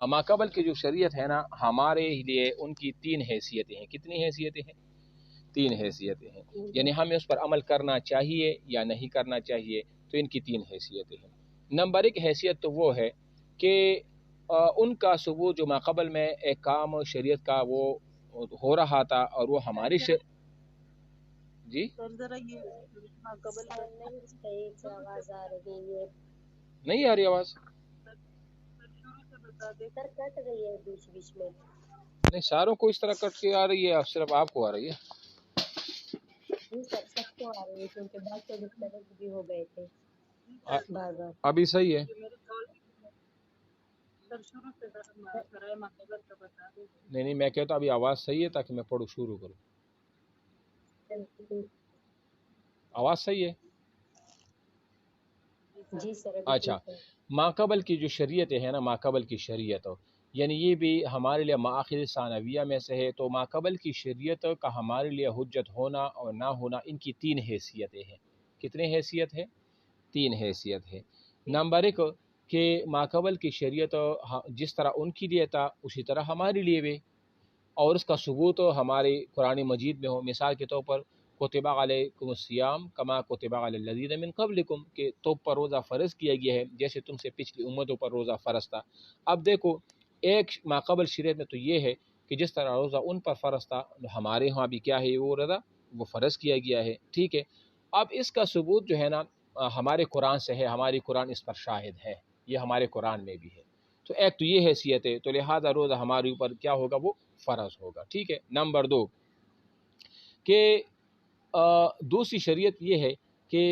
ماقبل کی جو شریعت ہے نا ہمارے لیے ان کی تین حیثیتیں ہیں. کتنی حیثیتیں ہیں؟ تین حیثیتیں ہیں. یعنی ہمیں اس پر عمل کرنا چاہیے یا نہیں کرنا چاہیے. تو ان کی تین حیثیتیں ہیں. نمبر ایک حیثیت تو وہ ہے کہ ان کا ثبوت جو ماقبل میں ایک کام شریعت کا وہ ہو رہا تھا اور وہ ہماری جی نہیں آ رہی آواز؟ نہیں ساروں کو اس طرح کٹ کے آ رہی ہے، صرف آپ کو آ رہی ہے. ابھی صحیح ہے؟ نہیں میں کہتا ابھی آواز صحیح ہے تاکہ میں پڑھوں شروع کروں. آواز صحیح ہے؟ جی سر. اچھا، ماقبل کی جو شریعت ہے نا، ماقبل کی شریعت یعنی یہ بھی ہمارے لیے مآخذ ثانویہ میں سے ہے. تو ماقبل کی شریعت کا ہمارے لیے حجت ہونا اور نہ ہونا، ان کی تین حیثیتیں ہیں. کتنے حیثیت ہے؟ تین حیثیت ہے. نمبر ایک کہ ماقبل کی شریعت جس طرح ان کے لیے تھا اسی طرح ہمارے لیے بھی، اور اس کا ثبوت ہمارے قرآن مجید میں ہو. مثال کے طور پر کتب علیکم الصیام کما کتب علی الذین من قبلکم، کہ تم پر روزہ فرض کیا گیا ہے جیسے تم سے پچھلی امتوں پر روزہ فرض تھا. اب دیکھو ایک ماقبل شریعت میں تو یہ ہے کہ جس طرح روزہ ان پر فرض تھا ہمارے ہاں بھی کیا ہے وہ روزہ وہ فرض کیا گیا ہے. ٹھیک ہے، اب اس کا ثبوت جو ہے نا ہمارے قرآن سے ہے، ہماری قرآن اس پر شاہد ہے، یہ ہمارے قرآن میں بھی ہے. تو ایک تو یہ حیثیت ہے، تو لہذا روزہ ہمارے اوپر کیا ہوگا، وہ فرض ہوگا. ٹھیک ہے. نمبر دو کہ دوسری شریعت یہ ہے کہ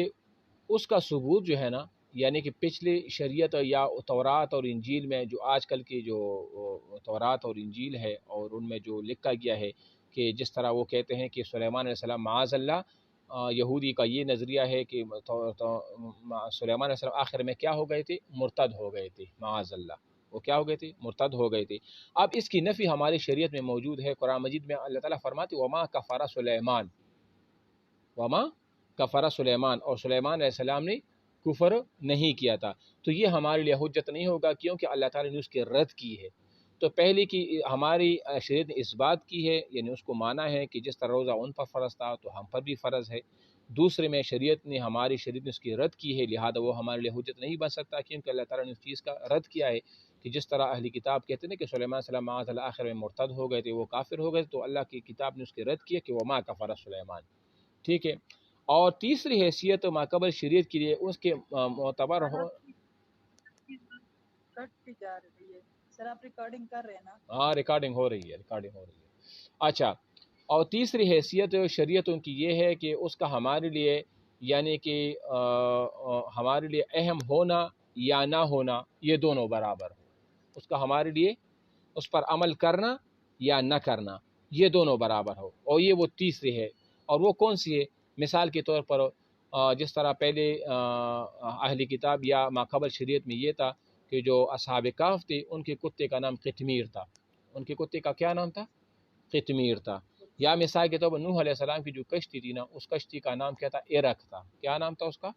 اس کا ثبوت جو ہے نا، یعنی کہ پچھلی شریعت یا تورات اور انجیل میں جو آج کل کی جو تورات اور انجیل ہے اور ان میں جو لکھا گیا ہے کہ جس طرح وہ کہتے ہیں کہ سلیمان علیہ السلام معاذ اللہ، یہودی کا یہ نظریہ ہے کہ سلیمان علیہ السلام آخر میں کیا ہو گئے تھے، مرتد ہو گئے تھے. معاذ اللہ، وہ کیا ہو گئے تھے، مرتد ہو گئے تھے. اب اس کی نفی ہماری شریعت میں موجود ہے. قرآن مجید میں اللہ تعالیٰ فرماتے وما کفر سلیمان، وما کفر سلیمان، اور سلیمان علیہ السلام نے کفر نہیں کیا تھا. تو یہ ہمارے لیے حجت نہیں ہوگا کیونکہ اللہ تعالیٰ نے اس کی رد کی ہے. تو پہلے کی ہماری شریعت نے اس بات کی ہے، یعنی اس کو مانا ہے کہ جس طرح روزہ ان پر فرض تھا تو ہم پر بھی فرض ہے. دوسرے میں شریعت نے ہماری شریعت نے اس کی رد کی ہے، لہذا وہ ہمارے لیے حجت نہیں بن سکتا کیونکہ اللہ تعالیٰ نے اس چیز کا رد کیا ہے کہ جس طرح اہلی کتاب کہتے ہیں کہ سلیمان علیہ السلام معاذ اللہ آخر میں مرتد ہو گئے تھے، وہ کافر ہو گئے، تو اللہ کی کتاب نے اس کی رد کیا کہ وما کفر سلیمان. ٹھیک ہے. اور تیسری حیثیت ماقبل شریعت کے لیے اس کے معتبر ہو. سر آپ ریکارڈنگ کر رہے ہیں نا؟ ہاں ریکارڈنگ ہو رہی ہے، ریکارڈنگ ہو رہی ہے. اچھا، اور تیسری حیثیت شریعت ان کی یہ ہے کہ اس کا ہمارے لیے یعنی کہ ہمارے لیے اہم ہونا یا نہ ہونا یہ دونوں برابر ہو. اس کا ہمارے لیے اس پر عمل کرنا یا نہ کرنا یہ دونوں برابر ہو. اور یہ وہ تیسری ہے. اور وہ کون سی ہے؟ مثال کے طور پر جس طرح پہلے اہلی کتاب یا ماقبل شریعت میں یہ تھا کہ جو اصحاب کہف تھے ان کے کتے کا نام قطمیر تھا. ان کے کتے کا کیا نام تھا؟ قطمیر تھا. یا مثال کے طور پر نوح علیہ السلام کی جو کشتی تھی نا، اس کشتی کا نام کیا تھا؟ ارک تھا. کیا نام تھا اس کا؟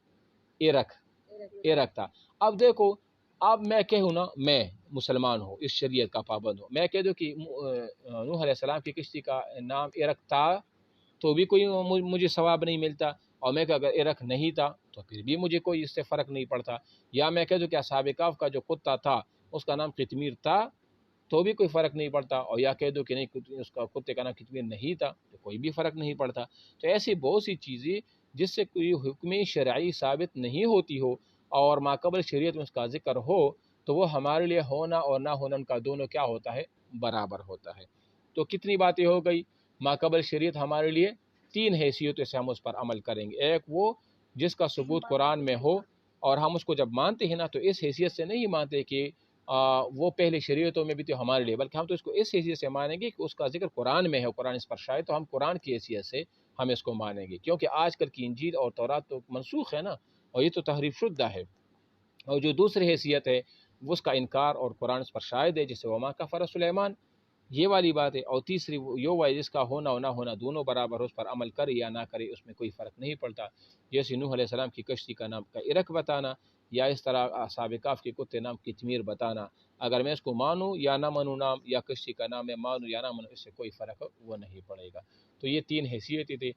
ارک تھا. اب دیکھو، اب میں کہوں نا میں مسلمان ہوں، اس شریعت کا پابند ہوں، میں کہہ دوں کہ نوح علیہ السلام کی کشتی کا نام ارک تھا تو بھی کوئی مجھے ثواب نہیں ملتا، اور میں کہ اگر ارک نہیں تھا تو پھر بھی مجھے کوئی اس سے فرق نہیں پڑتا. یا میں کہہ دوں کہ اصحاب کہف کا جو کتا تھا اس کا نام قطمیر تھا تو بھی کوئی فرق نہیں پڑتا، اور یا کہہ دو کہ نہیں اس کا کتے کا نام قطمیر نہیں تھا تو کوئی بھی فرق نہیں پڑتا. تو ایسی بہت سی چیزیں جس سے کوئی حکم شرعی ثابت نہیں ہوتی ہو اور ماقبل شریعت میں اس کا ذکر ہو تو وہ ہمارے لیے ہونا اور نہ ہونا ان کا دونوں کیا ہوتا ہے؟ برابر ہوتا ہے. تو کتنی باتیں ہو گئی؟ ماقبل شریعت ہمارے لیے تین حیثیتوں سے ہم اس پر عمل کریں گے. ایک وہ جس کا ثبوت قرآن میں ہو، اور ہم اس کو جب مانتے ہیں نا تو اس حیثیت سے نہیں مانتے کہ وہ پہلے شریعتوں میں بھی تو ہمارے لیے، بلکہ ہم تو اس کو اس حیثیت سے مانیں گے کہ اس کا ذکر قرآن میں ہے، قرآن اس پر شاہد، تو ہم قرآن کی حیثیت سے ہم اس کو مانیں گے. کیونکہ آج کل کی انجیل اور تورات تو منسوخ ہے نا، اور یہ تو تحریف شدہ ہے. اور جو دوسری حیثیت ہے وہ اس کا انکار اور قرآن اس پر شاہد ہے، جسے وما کفر سلیمان، یہ والی بات ہے. اور تیسری وہ جس کا ہونا اور نہ ہونا دونوں برابر، اس پر عمل کرے یا نہ کرے اس میں کوئی فرق نہیں پڑتا. جیسے نوح علیہ السلام کی کشتی کا نام کا ارک بتانا، یا اس طرح اصحاب کہف کے کتے نام کتمیر بتانا، اگر میں اس کو مانوں یا نہ مانوں نام، یا کشتی کا نام میں مانوں یا نہ مانوں، اس سے کوئی فرق وہ نہیں پڑے گا۔ تو یہ 3 حیثیتیں تھی۔